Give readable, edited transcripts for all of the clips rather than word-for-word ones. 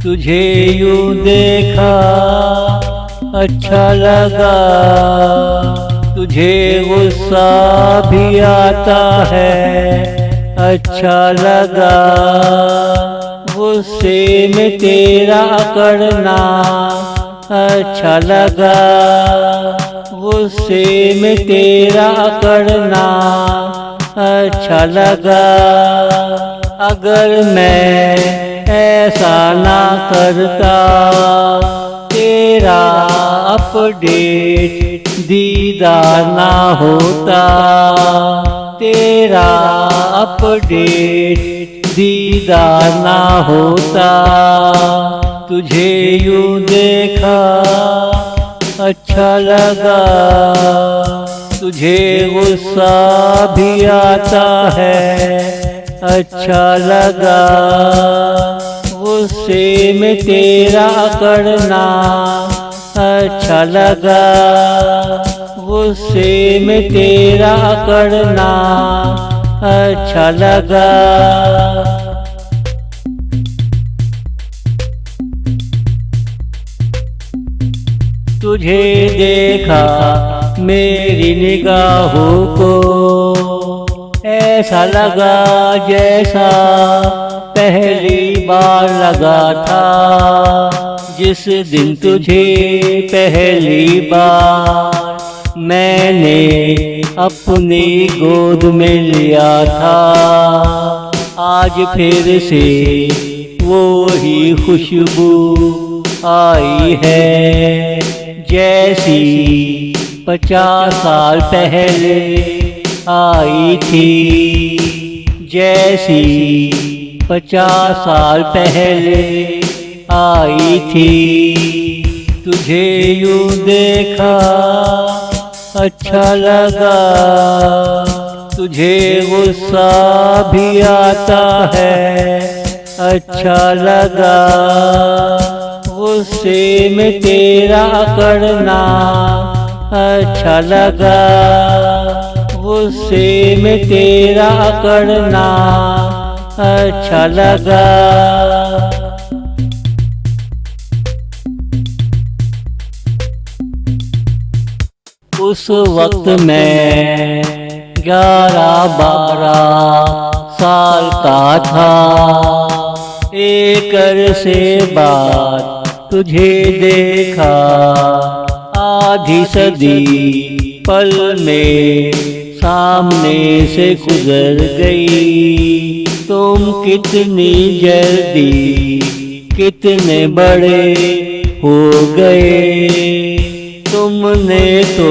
तुझे यूं देखा अच्छा लगा, तुझे गुस्सा भी आता है अच्छा लगा, गुस्से में तेरा अकड़ना अच्छा लगा, गुस्से में तेरा अकड़ना अच्छा लगा। अगर मैं ऐसा ना करता, तेरा अपडेट दीदार ना होता, तेरा अपडेट दीदार ना होता। तुझे यूं देखा अच्छा लगा, तुझे गुस्सा भी आता है अच्छा लगा, गुस्से में तेरा अकड़ना अच्छा लगा, गुस्से में तेरा अकड़ना अच्छा लगा। तुझे देखा मेरी निगाहों को, ऐसा लगा जैसा पहली बार लगा था, जिस दिन तुझे पहली बार मैंने अपनी गोद में लिया था। आज फिर से वो ही खुशबू आई है, जैसी 50 साल पहले आई थी, जैसी 50 साल पहले आई थी। तुझे यूं देखा अच्छा लगा, तुझे गुस्सा भी आता है अच्छा लगा, गुस्से में तेरा अकड़ना अच्छा लगा, गुस्से में तेरा अकड़ना अच्छा लगा। उस वक्त मैं 11-12 साल का था, एक अरसे बाद तुझे देखा, आधी सदी पल में सामने से गुजर गई। तुम कितनी जल्दी कितने बड़े हो गए, तुमने तो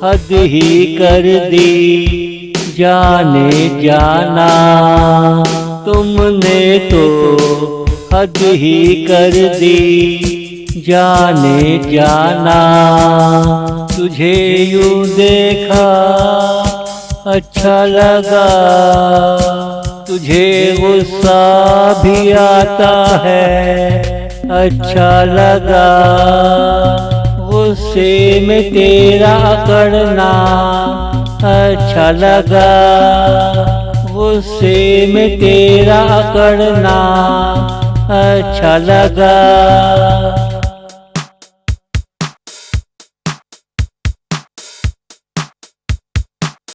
हद ही कर दी जाने जाना, तुमने तो हद ही कर दी जाने जाना। तुझे यूं देखा अच्छा लगा, तुझे गुस्सा भी आता है अच्छा लगा, गुस्से में तेरा अकड़ना अच्छा लगा, गुस्से में तेरा अकड़ना अच्छा लगा।